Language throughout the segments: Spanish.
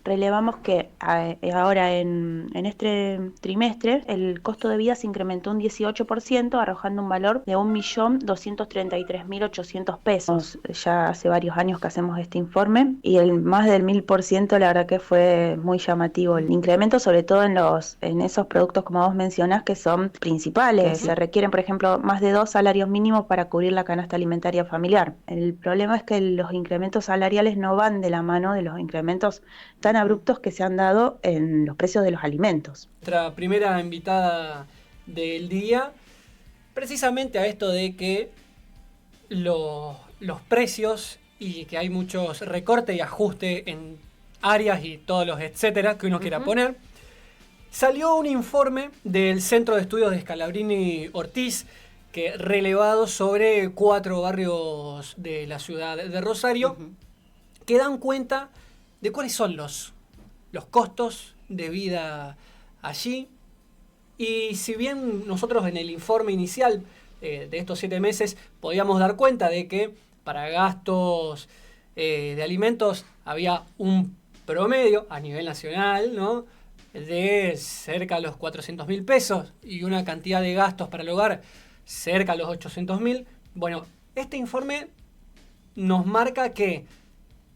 relevamos que ahora en este trimestre el costo de vida se incrementó un 18%, arrojando un valor de 1.233.800 pesos. Ya hace varios años que hacemos este informe y el más del 1000%, la verdad que fue muy llamativo el incremento, sobre todo en esos productos como vos mencionás que son principales. Se requieren, por ejemplo, más de 2 salarios mínimos para cubrir la canasta alimentaria familiar. El problema es que los incrementos salariales no van de la mano de los incrementos tan abruptos que se han dado en los precios de los alimentos. Nuestra primera invitada del día, precisamente a esto de que los precios y que hay muchos recortes y ajustes en áreas y todos los etcétera que uno quiera poner. Salió un informe del Centro de Estudios de Scalabrini Ortiz que relevado sobre 4 barrios de la ciudad de Rosario que dan cuenta de cuáles son los costos de vida allí. Y si bien nosotros en el informe inicial de estos 7 meses podíamos dar cuenta de que para gastos de alimentos había un promedio a nivel nacional, ¿no?, de cerca de los 400.000 pesos y una cantidad de gastos para el hogar cerca de los 800.000. Bueno, este informe nos marca que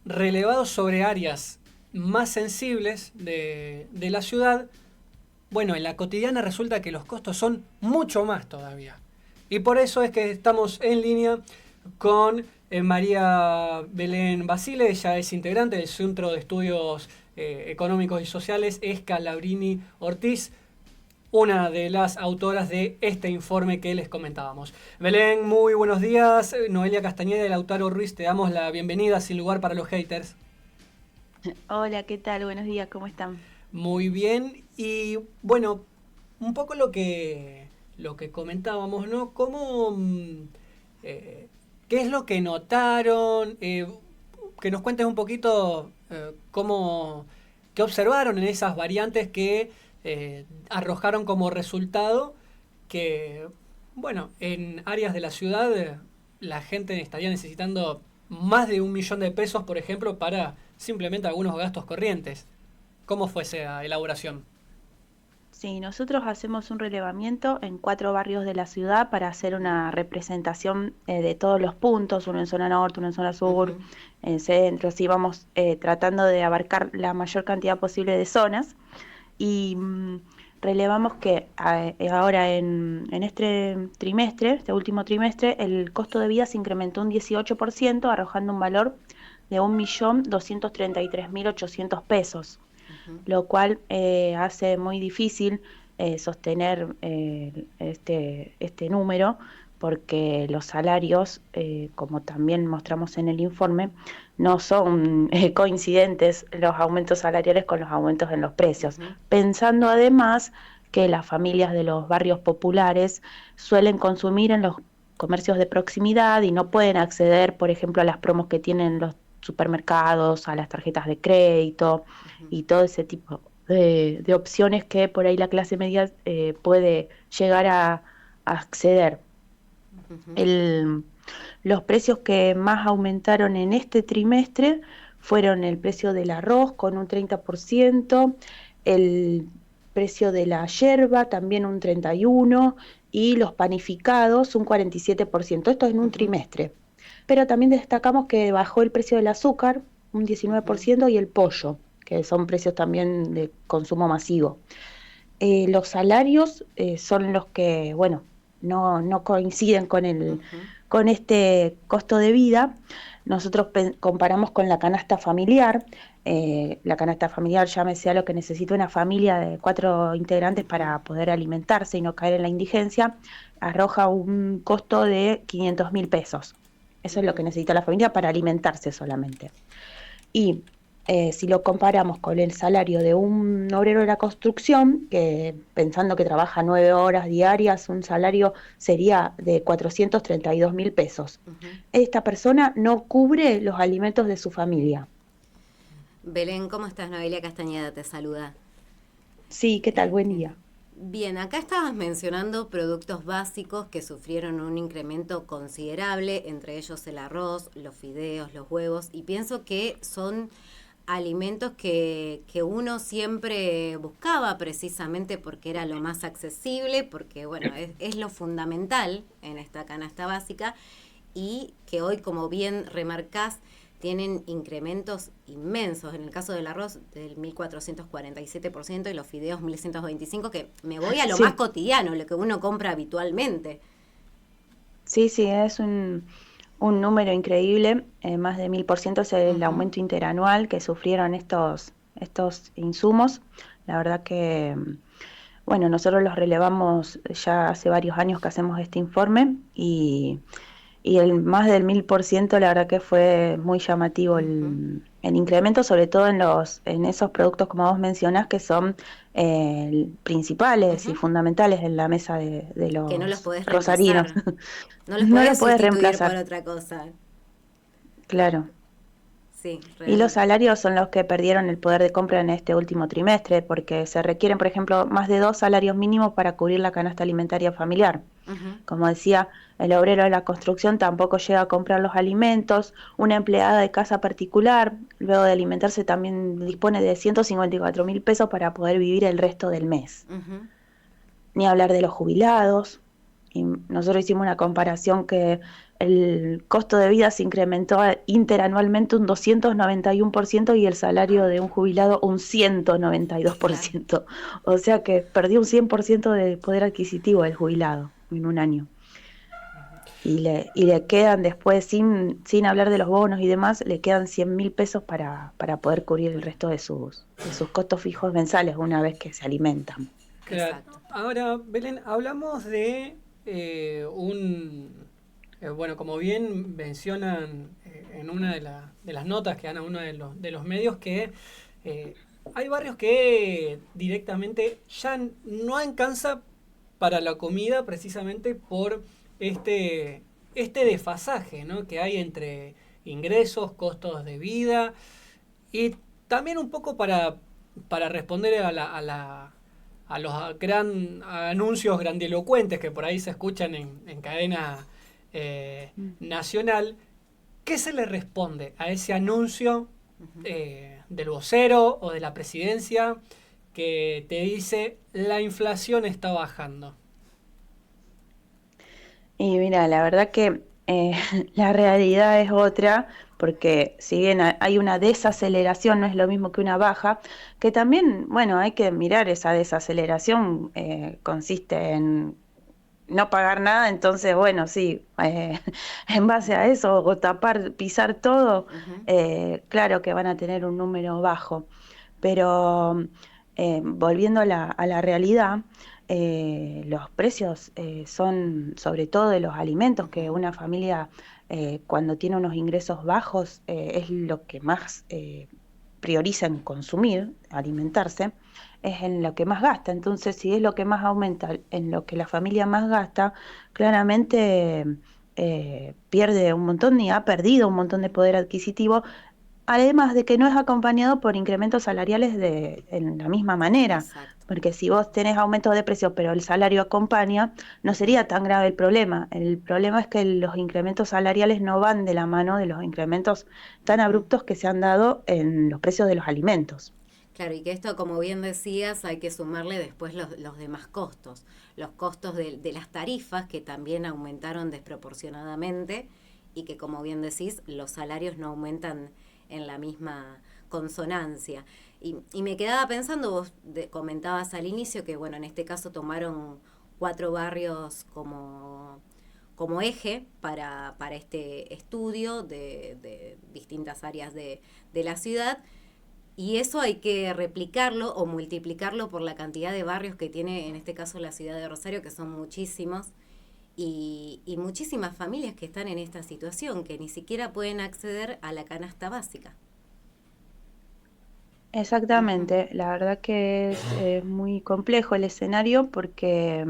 relevados sobre áreas más sensibles de la ciudad, bueno, en la cotidiana resulta que los costos son mucho más todavía. Y por eso es que estamos en línea con María Belén Basile. Ella es integrante del Centro de Estudios Económicos y Sociales Scalabrini Ortiz, una de las autoras de este informe que les comentábamos. Belén, muy buenos días. Noelia Castañeda y Lautaro Ruiz, te damos la bienvenida sin lugar para los haters. Hola, ¿qué tal? Buenos días, ¿cómo están? Muy bien, y bueno, un poco lo que comentábamos, ¿no? ¿Cómo, qué es lo que notaron? Que nos cuentes un poquito qué observaron en esas variantes que arrojaron como resultado que, bueno, en áreas de la ciudad la gente estaría necesitando más de 1 millón de pesos, por ejemplo, para simplemente algunos gastos corrientes. ¿Cómo fue esa elaboración? Sí, nosotros hacemos un relevamiento en 4 barrios de la ciudad para hacer una representación de todos los puntos, uno en zona norte, uno en zona sur, en centro, así vamos tratando de abarcar la mayor cantidad posible de zonas y relevamos que ahora en este trimestre, este último trimestre, el costo de vida se incrementó un 18%, arrojando un valor de 1.233.800 pesos. Lo cual hace muy difícil sostener este número, porque los salarios, como también mostramos en el informe, no son coincidentes los aumentos salariales con los aumentos en los precios, pensando además que las familias de los barrios populares suelen consumir en los comercios de proximidad y no pueden acceder, por ejemplo, a las promos que tienen los supermercados, a las tarjetas de crédito y todo ese tipo de opciones que por ahí la clase media puede llegar a acceder. El, los precios que más aumentaron en este trimestre fueron el precio del arroz con un 30%, el precio de la yerba también un 31% y los panificados un 47%. Esto en un trimestre. Pero también destacamos que bajó el precio del azúcar un 19% y el pollo, que son precios también de consumo masivo. Los salarios son los que, bueno, no coinciden con este costo de vida. Nosotros comparamos con la canasta familiar. La canasta familiar, llámese a lo que necesita una familia de 4 integrantes para poder alimentarse y no caer en la indigencia, arroja un costo de 500.000 pesos. Eso es lo que necesita la familia para alimentarse solamente. Y si lo comparamos con el salario de un obrero de la construcción, que pensando que trabaja 9 horas diarias, un salario sería de 432.000 pesos. Esta persona no cubre los alimentos de su familia. Belén, ¿cómo estás? Noelia Castañeda te saluda. Sí, ¿qué tal? Buen día. Bien, acá estabas mencionando productos básicos que sufrieron un incremento considerable, entre ellos el arroz, los fideos, los huevos, y pienso que son alimentos que uno siempre buscaba precisamente porque era lo más accesible, porque bueno, es lo fundamental en esta canasta básica y que hoy, como bien remarcás, tienen incrementos inmensos. En el caso del arroz, del 1.447% y los fideos 1.125%, que me voy a lo Sí, más cotidiano, lo que uno compra habitualmente. sí, sí, es un número increíble, más de 1000% es el Ujú, aumento interanual que sufrieron estos insumos. La verdad que, bueno, nosotros los relevamos ya hace varios años que hacemos este informe y el más del 1000%, la verdad que fue muy llamativo ujú, el incremento, sobre todo en esos productos como vos mencionás, que son principales y ujú. fundamentales en la mesa de Que no los los podés rosarinos. reemplazar, no los No lo podés puedes sustituir por reemplazar, otra cosa. claro. Sí, Y los realmente. salarios son los que perdieron el poder de compra en este último trimestre, porque se requieren, por ejemplo, más de 2 salarios mínimos para cubrir la canasta alimentaria familiar. Ujú, Como decía, el obrero de la construcción tampoco llega a comprar los alimentos, una empleada de casa particular, luego de alimentarse, también dispone de 154.000 pesos para poder vivir el resto del mes. ujú. Ni hablar de los jubilados. Y nosotros hicimos una comparación que el costo de vida se incrementó interanualmente un 291% y el salario de un jubilado un Claro. 192%. O sea que perdió un 100% de poder adquisitivo el jubilado en un año. Y le quedan después, sin hablar de los bonos y demás, le quedan 100.000 pesos para poder cubrir el resto de sus costos fijos mensuales una vez que se alimentan. Claro. Exacto. Ahora, Belén, hablamos de bueno, como bien mencionan en una de las notas que dan a uno de los medios, que eh, hay barrios que directamente ya no alcanza para la comida precisamente por este, este desfasaje, ¿no?, que hay entre ingresos, costos de vida y también un poco para responder a los anuncios grandilocuentes que por ahí se escuchan en cadena Mm. nacional. ¿Qué se le responde a ese anuncio del vocero o de la presidencia que te dice la inflación está bajando? Y mira, la verdad que la realidad es otra, porque si bien hay una desaceleración, no es lo mismo que una baja, que también, bueno, hay que mirar esa desaceleración, consiste en no pagar nada, entonces, bueno, sí, en base a eso, o tapar, pisar todo, Ujú. claro que van a tener un número bajo, pero volviendo a la realidad, los precios son sobre todo de los alimentos, que Ujú. una familia cuando tiene unos ingresos bajos es lo que más prioriza en consumir, alimentarse, es en lo que más gasta. Entonces, si es lo que más aumenta, en lo que la familia más gasta, claramente pierde un montón y ha perdido un montón de poder adquisitivo, además de que no es acompañado por incrementos salariales en la misma manera, Exacto. porque si vos tenés aumentos de precios pero el salario acompaña, no Ujú. sería tan grave el problema. El problema es que los incrementos salariales no van de la mano de los incrementos tan Ujú. abruptos que se han dado en los precios de los alimentos. Claro, y que esto, como bien decías, hay que sumarle después los demás costos. Los costos de las tarifas, que también aumentaron desproporcionadamente, y que, como bien decís, los salarios no aumentan en la misma consonancia. Y me quedaba pensando, vos comentabas al inicio que, bueno, en este caso tomaron 4 barrios como eje para este estudio de distintas áreas de la ciudad. Y eso hay que replicarlo o multiplicarlo por la cantidad de barrios que tiene, en este caso, la ciudad de Rosario, que son muchísimos, y muchísimas familias que están en esta situación, que ni siquiera pueden acceder a la canasta básica. Ujú. Exactamente, la verdad que es muy complejo el escenario porque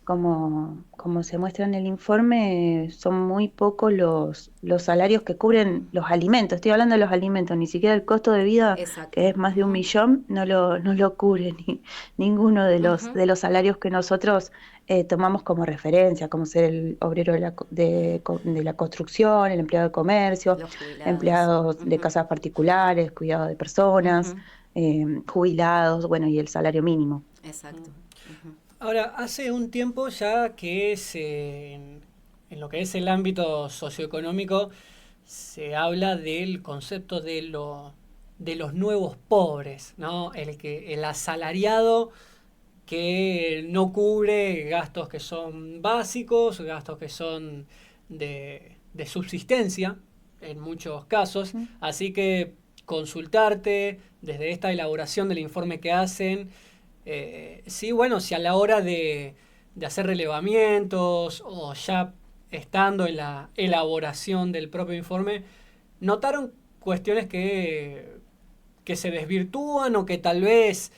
como se muestra en el informe, son muy pocos los salarios que cubren los alimentos. Estoy hablando de los alimentos, ni siquiera el costo de vida, que Exacto. es más de 1 millón, no lo cubre ninguno Ujú. de los salarios que nosotros tomamos como referencia, como ser el obrero de la construcción, el empleado de comercio, Los jubilados. empleados de Ujú, casas particulares, cuidado de personas, ujú. jubilados, bueno, y el salario mínimo. Exacto. Ujú. Ahora, hace un tiempo ya que en lo que es el ámbito socioeconómico se habla del concepto de los nuevos pobres, ¿no? El asalariado que no cubre gastos que son básicos, gastos que son de subsistencia en muchos casos. Ujú. Así que consultarte desde esta elaboración del informe que hacen, sí, bueno, si a la hora de hacer relevamientos o ya estando en la elaboración del propio informe, notaron cuestiones que se desvirtúan o que tal vez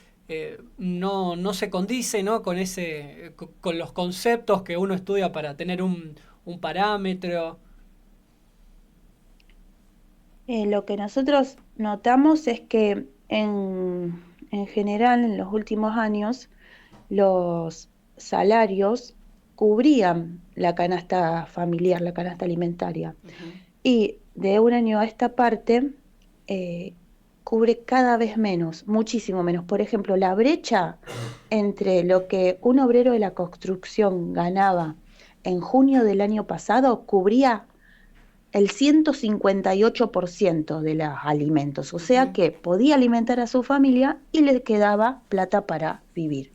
no se condice, ¿no? Con los conceptos que uno estudia para tener un parámetro. Lo que nosotros notamos es que en general en los últimos años los salarios cubrían la canasta familiar, la canasta alimentaria. Ujú. Y de un año a esta parte eh, cubre cada vez menos, muchísimo menos. Por ejemplo, la brecha entre lo que un obrero de la construcción ganaba en junio del año pasado cubría el 158% de los alimentos, o sea Ujú. que podía alimentar a su familia y le quedaba plata para vivir.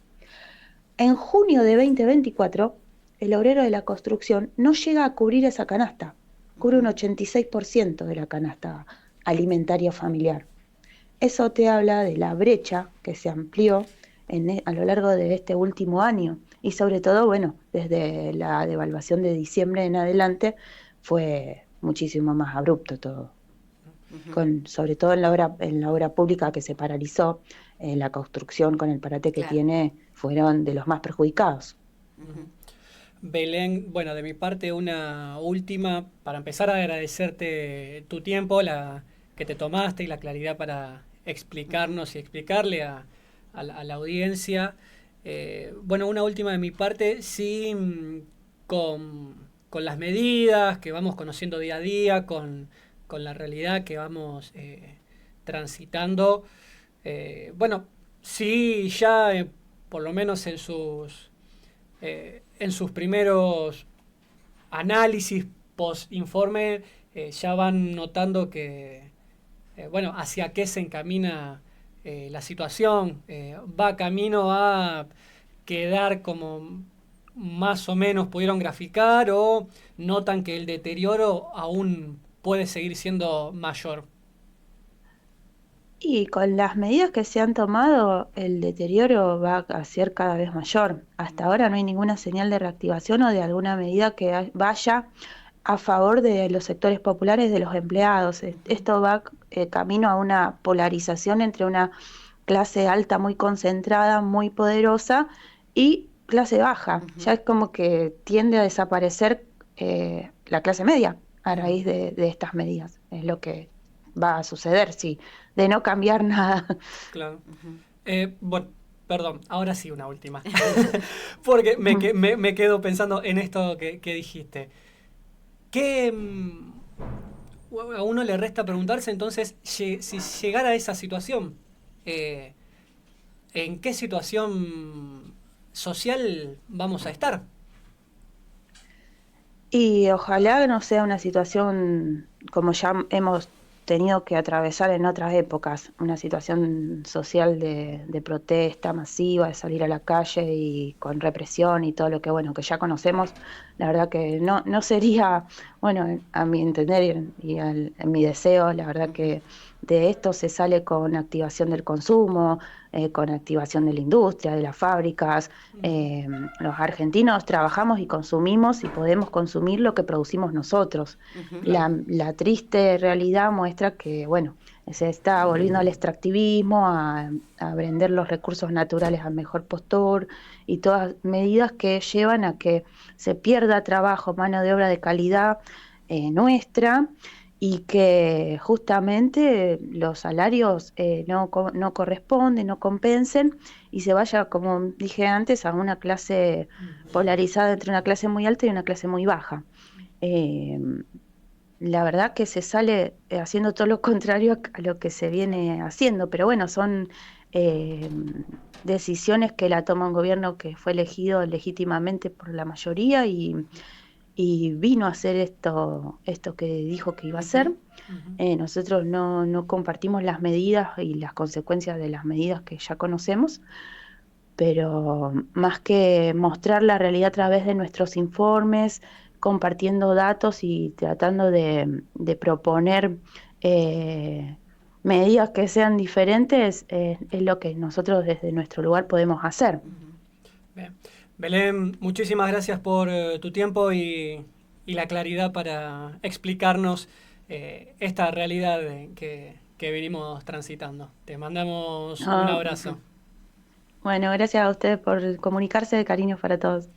En junio de 2024, el obrero de la construcción no llega a cubrir esa canasta, cubre un Ujú. 86% de la canasta alimentaria familiar. Eso te habla de la brecha que se amplió a lo largo de este último año y sobre todo, bueno, desde la devaluación de diciembre en adelante fue muchísimo más abrupto todo, Ujú. sobre todo en la obra pública que se paralizó, la construcción con el parate que Claro. tiene fueron de los más perjudicados. Ujú. Belén, bueno, de mi parte una última, para empezar a agradecerte tu tiempo, la que te tomaste y la claridad para Ujú. explicarnos y explicarle a la audiencia. Bueno, una última de mi parte, sí, con las medidas que vamos conociendo día a día, con la realidad que vamos transitando. Bueno, sí, ya por lo menos en sus primeros análisis post-informe ya van notando que, bueno, hacia qué se encamina la situación. Va camino a quedar como más o menos pudieron graficar o notan que el deterioro aún puede seguir siendo mayor. Y con las medidas que se han tomado, el deterioro va a ser cada vez mayor. Hasta ahora no hay ninguna señal de reactivación o de alguna medida que vaya a favor de los sectores populares, de los empleados. Esto va camino a una polarización entre una clase alta muy concentrada, muy poderosa, y clase baja. Ujú. Ya es como que tiende a desaparecer la clase media a Ujú. raíz de estas medidas. Es lo que va a suceder, sí, de no cambiar nada. Claro. Ujú. Bueno, perdón, ahora sí una última. Porque me quedo pensando en esto que dijiste. ¿Qué, a uno le resta preguntarse entonces si llegara a esa situación? eh, ¿En qué situación social vamos a estar? Y ojalá no sea una situación como ya hemos tenido que atravesar en otras épocas, una situación social de protesta masiva, de salir a la calle y con represión y todo lo que, bueno, que ya conocemos. La verdad que no sería, bueno, a mi entender en mi deseo, la verdad Ujú. que de esto se sale con activación del consumo, con activación de la industria, de las fábricas. eh, los argentinos trabajamos y consumimos y podemos consumir lo que producimos nosotros. Ujú. Claro. La triste realidad muestra que, bueno, Se está volviendo al extractivismo, a vender los recursos naturales al mejor postor y todas medidas que llevan a que se pierda trabajo, mano de obra de calidad nuestra y que justamente los salarios no corresponden, no compensen y se vaya, como dije antes, a una clase polarizada entre una clase muy alta y una clase muy baja. Eh, la verdad que se sale haciendo todo lo contrario a lo que se viene haciendo, pero bueno, son eh, decisiones que la toma un gobierno que fue elegido legítimamente por la mayoría y vino a hacer esto que dijo que iba a hacer. Nosotros no compartimos las medidas y las consecuencias de las medidas que ya conocemos, pero más que mostrar la realidad a través de nuestros informes, compartiendo datos y tratando de proponer medidas que sean diferentes, es lo que nosotros desde nuestro lugar podemos hacer. Bien. Belén, muchísimas gracias por tu tiempo y la claridad para explicarnos esta realidad que venimos transitando. Te mandamos un Ah, abrazo. bueno, gracias a ustedes por comunicarse, cariños para todos.